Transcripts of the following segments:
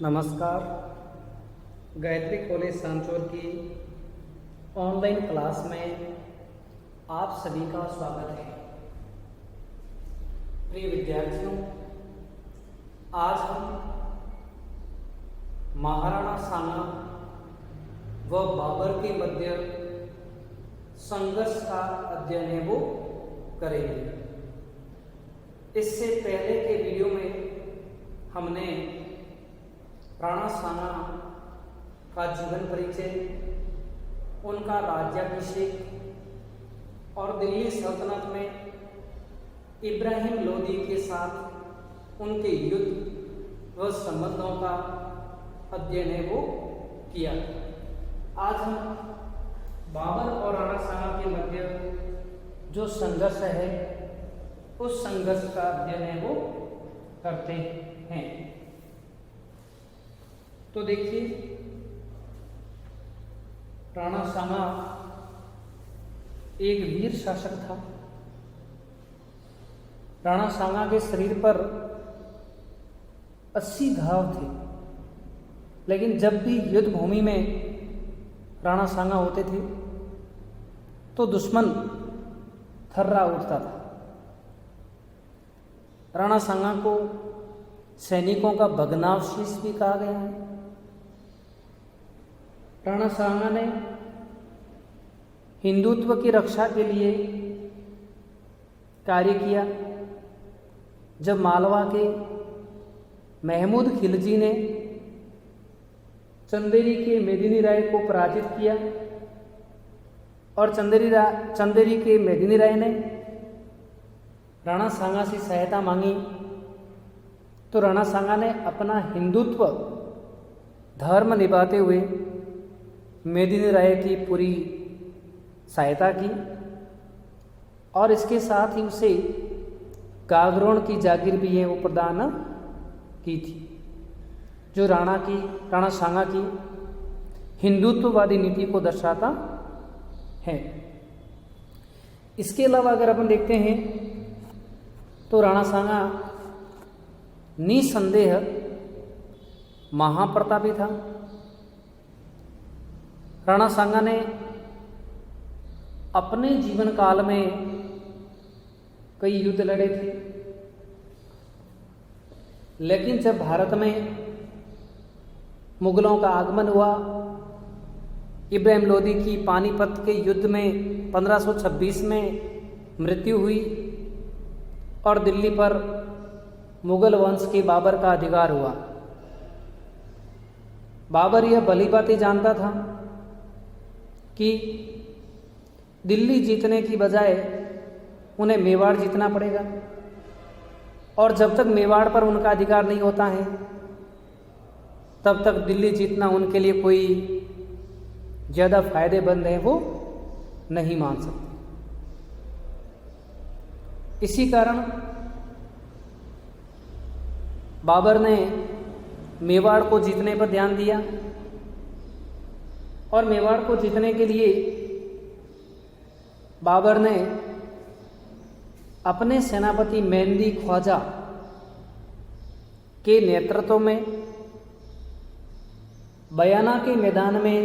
नमस्कार। गायत्री कॉलेज सांचौर की online class में आप सभी का स्वागत है। प्रिय विद्यार्थियों, आज हम महाराणा सांगा व बाबर के मध्य संघर्ष का अध्ययन है वो करेंगे। इससे पहले के वीडियो में हमने राणा सांगा का जीवन परिचय, उनका राज्याभिषेक और दिल्ली सल्तनत में इब्राहिम लोदी के साथ उनके युद्ध व संबंधों का अध्ययन है वो किया। आज हम बाबर और राणा सांगा के मध्य जो संघर्ष है उस संघर्ष का अध्ययन है वो करते हैं। तो देखिए, राणा सांगा एक वीर शासक था। राणा सांगा के शरीर पर 80 घाव थे, लेकिन जब भी युद्ध भूमि में राणा सांगा होते थे तो दुश्मन थर्रा उठता था। राणा सांगा को सैनिकों का भग्नावशेष भी कहा गया है। राणा सांगा ने हिंदुत्व की रक्षा के लिए कार्य किया। जब मालवा के महमूद खिलजी ने चंदेरी के मेदिनी राय को पराजित किया और चंदेरी के मेदिनी राय ने राणा सांगा से सहायता मांगी, तो राणा सांगा ने अपना हिंदुत्व धर्म निभाते हुए मेदिनी राय की पूरी सहायता की और इसके साथ ही उसे गागरोन की जागीर भी है वो प्रदान की थी, जो राणा सांगा की हिंदुत्ववादी नीति को दर्शाता है। इसके अलावा अगर अपन देखते हैं तो राणा सांगा निसंदेह महाप्रतापी था। राणा सांगा ने अपने जीवन काल में कई युद्ध लड़े थे, लेकिन जब भारत में मुगलों का आगमन हुआ, इब्राहिम लोदी की पानीपत के युद्ध में 1526 में मृत्यु हुई और दिल्ली पर मुगल वंश के बाबर का अधिकार हुआ। बाबर यह भली भांति जानता था कि दिल्ली जीतने की बजाय उन्हें मेवाड़ जीतना पड़ेगा, और जब तक मेवाड़ पर उनका अधिकार नहीं होता है तब तक दिल्ली जीतना उनके लिए कोई ज़्यादा फायदेमंद है वो नहीं मान सकते। इसी कारण बाबर ने मेवाड़ को जीतने पर ध्यान दिया और मेवाड़ को जीतने के लिए बाबर ने अपने सेनापति मेहंदी ख्वाजा के नेतृत्व में बयाना के मैदान में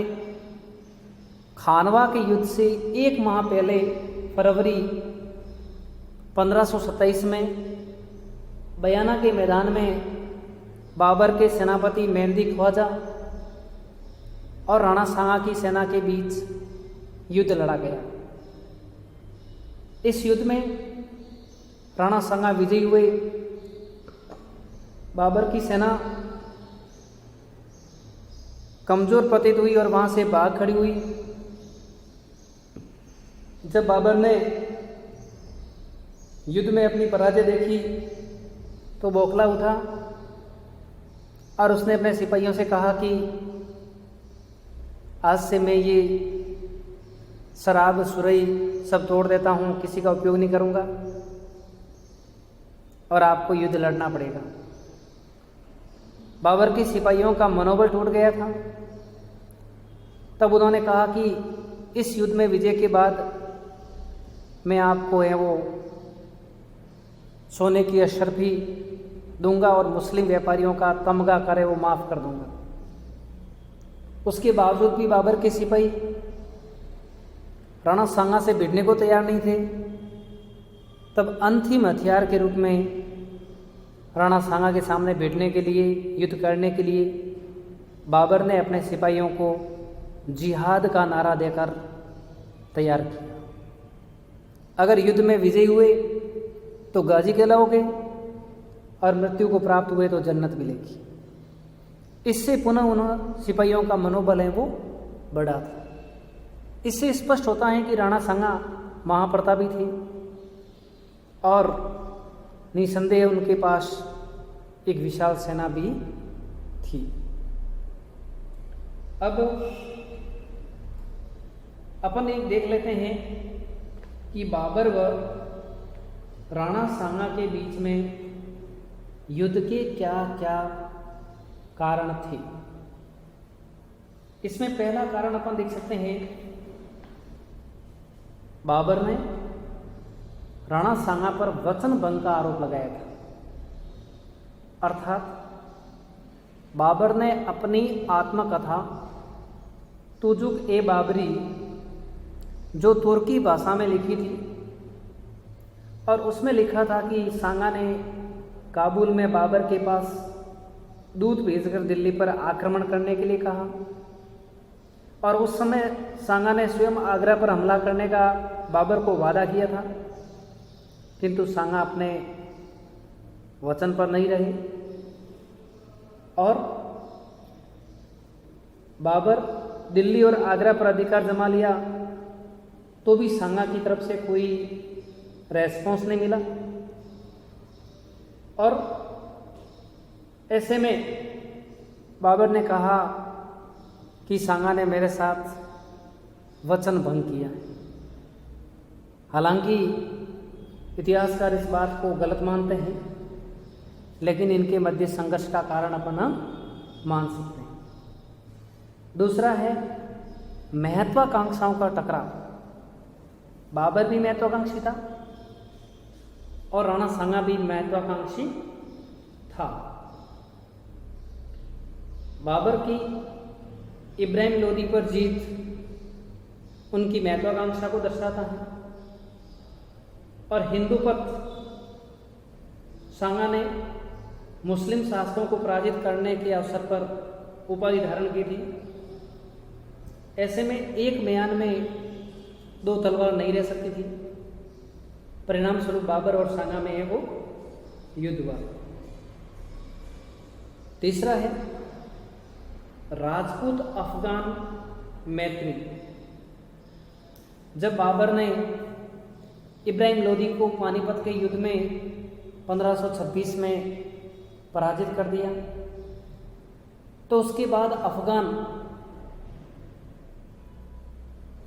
खानवा के युद्ध से एक माह पहले फरवरी 1527 में बयाना के मैदान में बाबर के सेनापति मेहंदी ख्वाजा और राणा सांगा की सेना के बीच युद्ध लड़ा गया। इस युद्ध में राणा सांगा विजयी हुए। बाबर की सेना कमजोर प्रतीत हुई और वहां से भाग खड़ी हुई। जब बाबर ने युद्ध में अपनी पराजय देखी तो बौखला उठा और उसने अपने सिपाहियों से कहा कि आज से मैं ये शराब सुरई सब तोड़ देता हूँ, किसी का उपयोग नहीं करूँगा और आपको युद्ध लड़ना पड़ेगा। बाबर के सिपाहियों का मनोबल टूट गया था। तब उन्होंने कहा कि इस युद्ध में विजय के बाद मैं आपको है वो सोने की अशरफी दूंगा और मुस्लिम व्यापारियों का तमगा करे वो माफ़ कर दूंगा। उसके बावजूद भी बाबर के सिपाही राणा सांगा से भिड़ने को तैयार नहीं थे। तब अंतिम हथियार के रूप में राणा सांगा के सामने भिड़ने के लिए, युद्ध करने के लिए बाबर ने अपने सिपाहियों को जिहाद का नारा देकर तैयार किया। अगर युद्ध में विजयी हुए तो गाजी कहलाओगे और मृत्यु को प्राप्त हुए तो जन्नत मिलेगी। इससे पुनः उन सिपाहियों का मनोबल है वो बढ़ा था। इससे स्पष्ट होता है कि राणा सांगा महाप्रतापी थे और निसंदेह उनके पास एक विशाल सेना भी थी। अब अपन एक देख लेते हैं कि बाबर व राणा सांगा के बीच में युद्ध के क्या क्या कारण थे। इसमें पहला कारण अपन देख सकते हैं, बाबर ने राणा सांगा पर वचन भंग का आरोप लगाया था। अर्थात बाबर ने अपनी आत्मकथा तुजुक ए बाबरी जो तुर्की भाषा में लिखी थी और उसमें लिखा था कि सांगा ने काबुल में बाबर के पास दूत भेजकर दिल्ली पर आक्रमण करने के लिए कहा और उस समय सांगा ने स्वयं आगरा पर हमला करने का बाबर को वादा किया था, किंतु सांगा अपने वचन पर नहीं रहे और बाबर दिल्ली और आगरा पर अधिकार जमा लिया तो भी सांगा की तरफ से कोई रेस्पॉन्स नहीं मिला। और ऐसे में बाबर ने कहा कि सांगा ने मेरे साथ वचन भंग किया है। हालांकि इतिहासकार इस बात को गलत मानते हैं, लेकिन इनके मध्य संघर्ष का कारण अपन मान सकते हैं। दूसरा है महत्वाकांक्षाओं का टकराव। बाबर भी महत्वाकांक्षी था और राणा सांगा भी महत्वाकांक्षी था। बाबर की इब्राहिम लोदी पर जीत उनकी महत्वाकांक्षा को दर्शाता है और हिंदू पथ सांगा ने मुस्लिम शासकों को पराजित करने के अवसर पर उपाधि धारण की थी। ऐसे में एक म्यान में दो तलवार नहीं रह सकती थी। परिणाम स्वरूप बाबर और सांगा में है वो युद्ध हुआ। तीसरा है राजपूत अफगान मैत्री। जब बाबर ने इब्राहिम लोदी को पानीपत के युद्ध में 1526 में पराजित कर दिया तो उसके बाद अफगान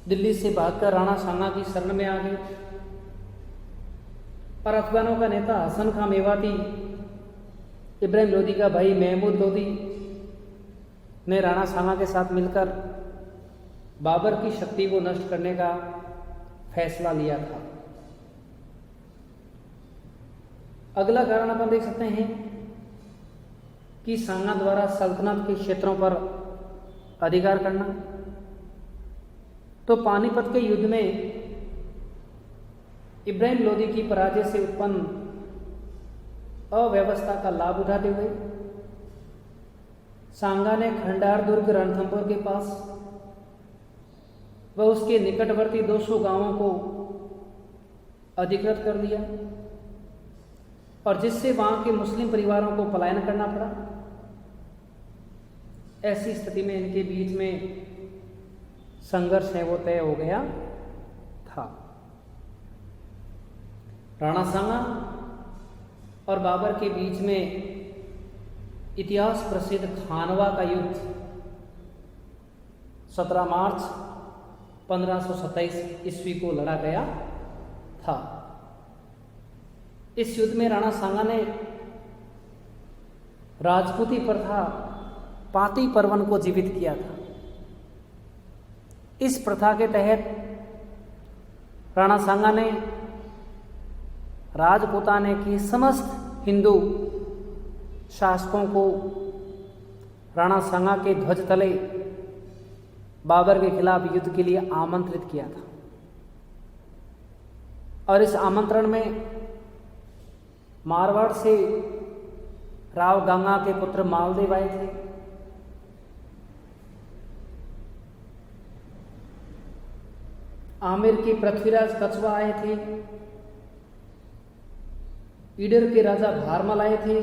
दिल्ली से भागकर राणा सांगा की शरण में आ गए और अफगानों का नेता हसन खां मेवाती इब्राहिम लोदी का भाई महमूद लोदी ने राणा सांगा के साथ मिलकर बाबर की शक्ति को नष्ट करने का फैसला लिया था। अगला कारण अपन देख सकते हैं कि सांगा द्वारा सल्तनत के क्षेत्रों पर अधिकार करना। तो पानीपत के युद्ध में इब्राहिम लोदी की पराजय से उत्पन्न अव्यवस्था का लाभ उठाते हुए सांगा ने खंडार दुर्ग रणथंभौर के पास व उसके निकटवर्ती 200 गांवों को अधिकृत कर लिया और जिससे वहां के मुस्लिम परिवारों को पलायन करना पड़ा। ऐसी स्थिति में इनके बीच में संघर्ष है वो तय हो गया था। राणा सांगा और बाबर के बीच में इतिहास प्रसिद्ध खानवा का युद्ध 17 मार्च 1527 ईस्वी को लड़ा गया था। इस युद्ध में राणा सांगा ने राजपूती प्रथा पाती पर्वन को जीवित किया था। इस प्रथा के तहत राणा सांगा ने राजपूताने की समस्त हिंदू शासकों को राणा सांगा के ध्वज तले बाबर के खिलाफ युद्ध के लिए आमंत्रित किया था। और इस आमंत्रण में मारवाड़ से राव गंगा के पुत्र मालदेव आए थे। आमेर के पृथ्वीराज कछवा आए थे। ईडर के राजा भारमल आए थे।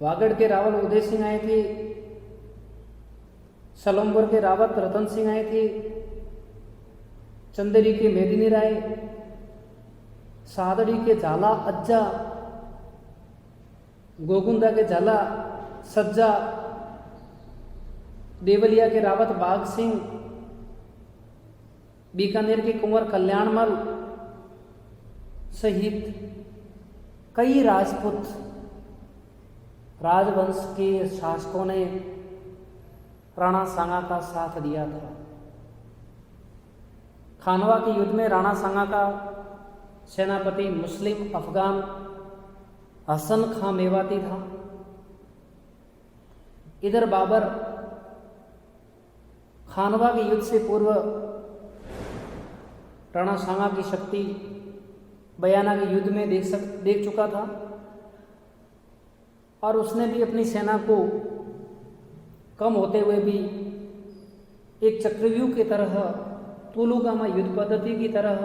वागड़ के रावल उदय सिंह आए थे। सलम्बर के रावत रतन सिंह आए थे। चंदेरी के मेदिनी राय, सादड़ी के झाला अज्जा, गोगुंदा के झाला सज्जा, देवलिया के रावत बाग सिंह, बीकानेर के कुंवर कल्याणमल सहित कई राजपूत राजवंश के शासकों ने राणा सांगा का साथ दिया था। खानवा के युद्ध में राणा सांगा का सेनापति मुस्लिम अफगान हसन खां मेवाती था। इधर बाबर खानवा के युद्ध से पूर्व राणा सांगा की शक्ति बयाना के युद्ध में देख चुका था और उसने भी अपनी सेना को कम होते हुए भी एक चक्रव्यूह की तरह तुलुगामा युद्ध पद्धति की तरह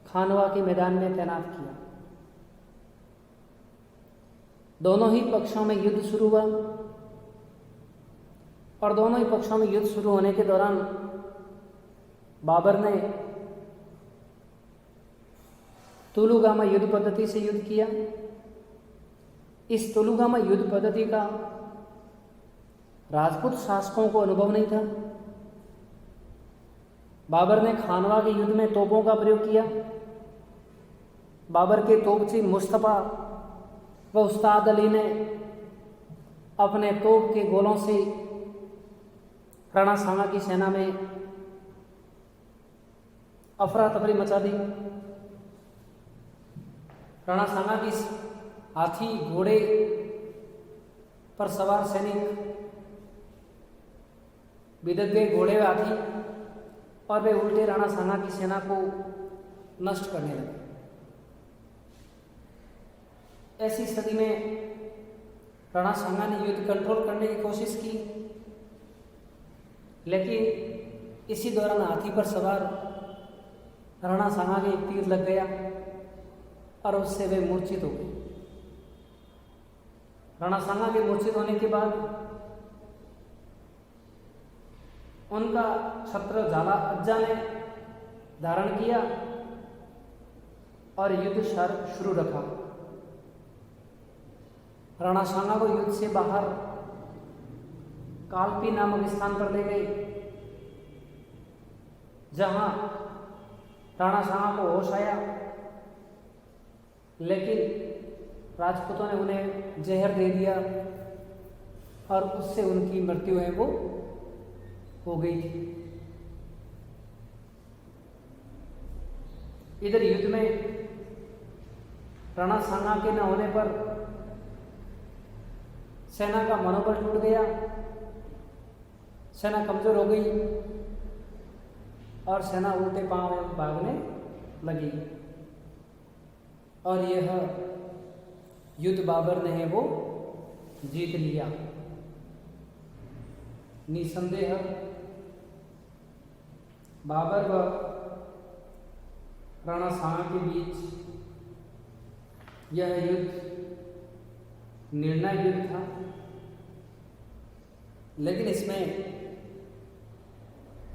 खानवा के मैदान में तैनात किया। दोनों ही पक्षों में युद्ध शुरू हुआ और दोनों ही पक्षों में युद्ध शुरू होने के दौरान बाबर ने तुलुगामा युद्ध पद्धति से युद्ध किया। इस तुलुगामा युद्ध पद्धति का राजपूत शासकों को अनुभव नहीं था। बाबर ने खानवा के युद्ध में तोपों का प्रयोग किया। बाबर के तोपची मुस्तफा व उस्ताद अली ने अपने तोप के गोलों से राणा सांगा की सेना में अफरा तफरी मचा दी। राणा सांगा की हाथी घोड़े पर सवार सैनिक बिदक गए घोड़े व हाथी और वे उल्टे राणा सांगा की सेना को नष्ट करने लगे। ऐसी स्थिति में राणा सांगा ने युद्ध कंट्रोल करने की कोशिश की, लेकिन इसी दौरान हाथी पर सवार राणा सांगा के एक तीर लग गया और उससे वे मूर्छित हो गए। राणा सांगा के मूर्छित होने के बाद उनका छत्र झाला अज्जा ने धारण किया और युद्ध शुरू रखा। राणा सांगा को युद्ध से बाहर कालपी नामक स्थान पर ले गए, जहां राणा सांगा को होश आया, लेकिन राजपूतों ने उन्हें जहर दे दिया और उससे उनकी मृत्यु है वो हो गई थी। इधर युद्ध में राणा सांगा के न होने पर सेना का मनोबल टूट गया, सेना कमजोर हो गई और सेना उल्टे पांव में भागने लगी और यह युद्ध बाबर ने है वो जीत लिया। निसंदेह बाबर व राणा सांगा के बीच यह युद्ध निर्णायक युद्ध था, लेकिन इसमें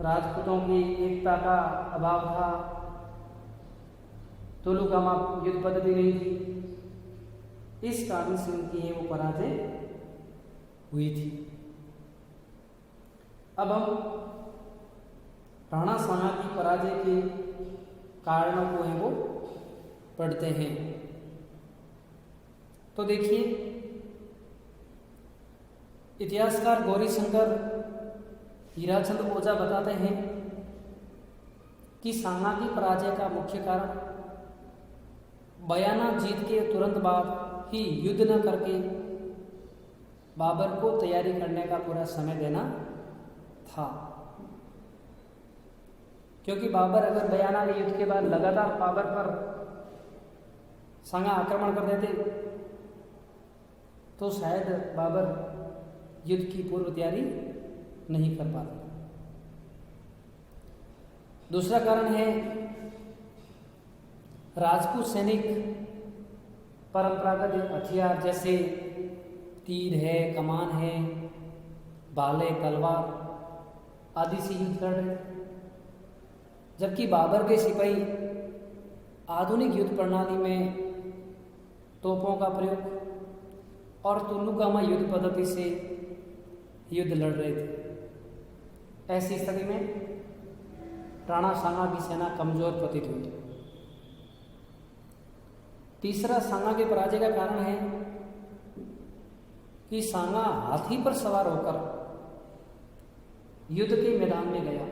राजपूतों की एकता का अभाव था। तुलुगामा युद्ध पद्धति नहीं थी, इस कारण से उनकी वो पराजय हुई थी। अब हम राणा सांगा की पराजय के कारणों को है वो पढ़ते हैं। तो देखिए, इतिहासकार गौरीशंकर हीराचंद ओझा बताते हैं कि सांगा की पराजय का मुख्य कारण बयाना जीत के तुरंत बाद कि युद्ध न करके बाबर को तैयारी करने का पूरा समय देना था, क्योंकि बाबर अगर बयाना के युद्ध के बाद लगातार बाबर पर सांगा आक्रमण कर देते तो शायद बाबर युद्ध की पूर्व तैयारी नहीं कर पाता। दूसरा कारण है राजपूत सैनिक परंपरागत हथियार जैसे तीर है, कमान है, भाले, तलवार आदि से युद्ध कर रहे थे, जबकि बाबर के सिपाही आधुनिक युद्ध प्रणाली में तोपों का प्रयोग और तुल्लुकामा युद्ध पद्धति से युद्ध लड़ रहे थे। ऐसी स्थिति में राणा सांगा की सेना कमजोर प्रतीत हुई। तीसरा सांगा के पराजय का कारण है कि सांगा हाथी पर सवार होकर युद्ध के मैदान में गया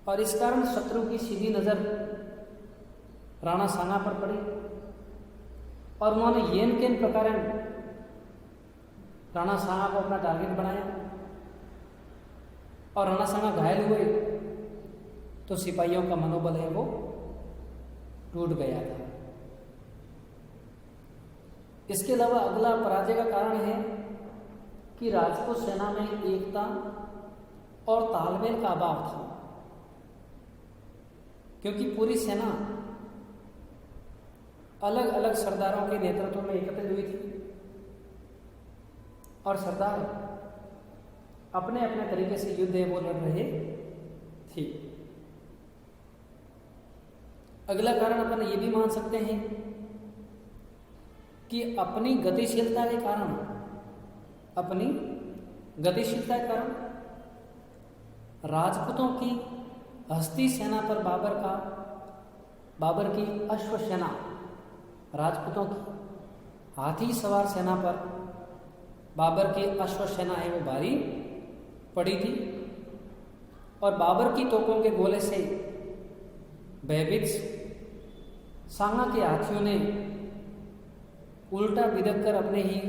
और इस कारण शत्रु की सीधी नजर राणा सांगा पर पड़ी और उन्होंने येन केन प्रकार राणा सांगा को अपना टारगेट बनाया और राणा सांगा घायल हुए तो सिपाहियों का मनोबल है वो टूट गया था। इसके अलावा अगला पराजय का कारण है कि राजपूत सेना में एकता और तालमेल का अभाव था, क्योंकि पूरी सेना अलग अलग सरदारों के नेतृत्व में एकत्रित हुई थी और सरदार अपने अपने तरीके से युद्ध वो लड़ रहे थे। अगला कारण अपन ये भी मान सकते हैं कि अपनी गतिशीलता के कारण राजपूतों की हस्ती सेना पर बाबर की अश्व सेना, राजपूतों की हाथी सवार सेना पर बाबर की अश्व सेना है वो भारी पड़ी थी और बाबर की तोपों के गोले से भयभीत सांगा के हाथियों ने उल्टा बिदक कर अपने ही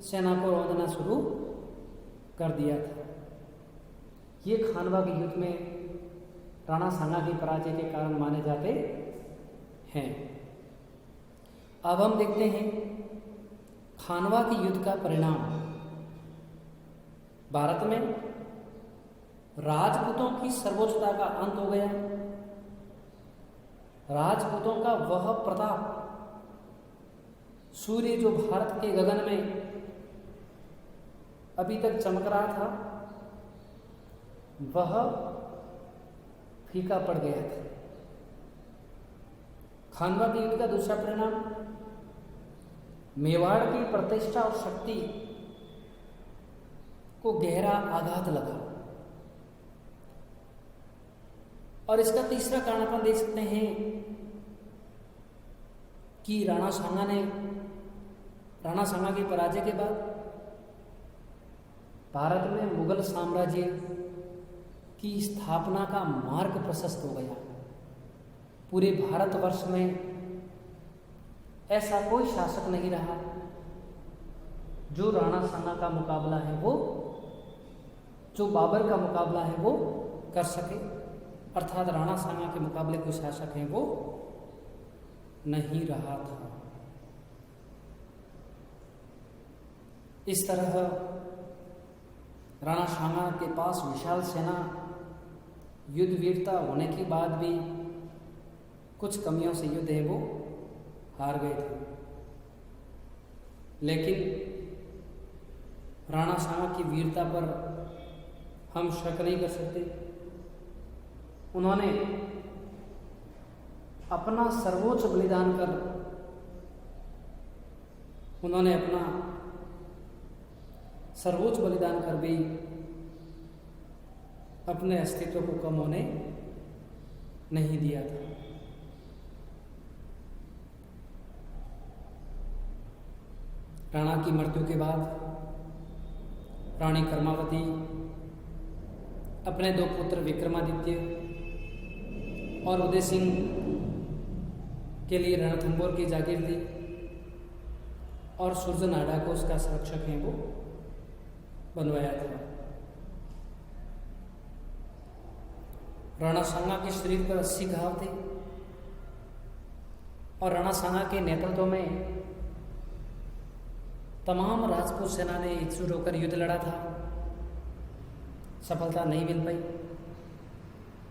सेना को रौंदना शुरू कर दिया था। ये खानवा के युद्ध में राणा सांगा की पराजय के कारण माने जाते हैं। अब हम देखते हैं खानवा के युद्ध का परिणाम। भारत में राजपूतों की सर्वोच्चता का अंत हो गया। राजपूतों का वह प्रताप, सूर्य जो भारत के गगन में अभी तक चमक रहा था, वह फीका पड़ गया था। खानवा के युद्ध का दूसरा परिणाम मेवाड़ की प्रतिष्ठा और शक्ति को गहरा आघात लगा। और इसका तीसरा कारण अपन देख सकते हैं कि राणा सांगा की पराजय के बाद भारत में मुगल साम्राज्य की स्थापना का मार्ग प्रशस्त हो गया। पूरे भारतवर्ष में ऐसा कोई शासक नहीं रहा जो राणा सांगा का मुकाबला है वो, जो बाबर का मुकाबला है वो कर सके। अर्थात राणा सांगा के मुकाबले कोई शासक है वो नहीं रहा था। इस तरह राणा सांगा के पास विशाल सेना, युद्ध वीरता होने के बाद भी कुछ कमियों से युद्ध है वो हार गए थे। लेकिन राणा सांगा की वीरता पर हम शक नहीं कर सकते। उन्होंने अपना सर्वोच्च बलिदान कर भी अपने अस्तित्व को कम होने नहीं दिया था। राणा की मृत्यु के बाद रानी कर्मावती अपने दो पुत्र विक्रमादित्य और उदय सिंह के लिए रणथंभौर की जागीर दी और सूर्यनाड़ा को उसका संरक्षक है वो बनवाया था। राणा सांगा के शरीर पर 80 घाव थे और राणा सांगा के नेतृत्व में तमाम राजपूत सेना ने एकजुट होकर युद्ध लड़ा था, सफलता नहीं मिल पाई।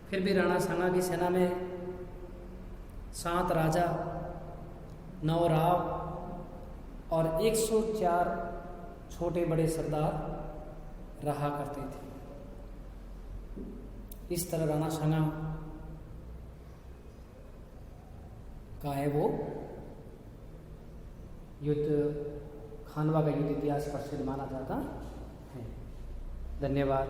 फिर भी राणा सांगा की सेना में 7 राजा, 9 राव और 104 छोटे बड़े सरदार रहा करते थे। इस तरह राणा सांगा का है वो युद्ध, खानवा का युद्ध इतिहास प्रसिद्ध माना जाता है। धन्यवाद।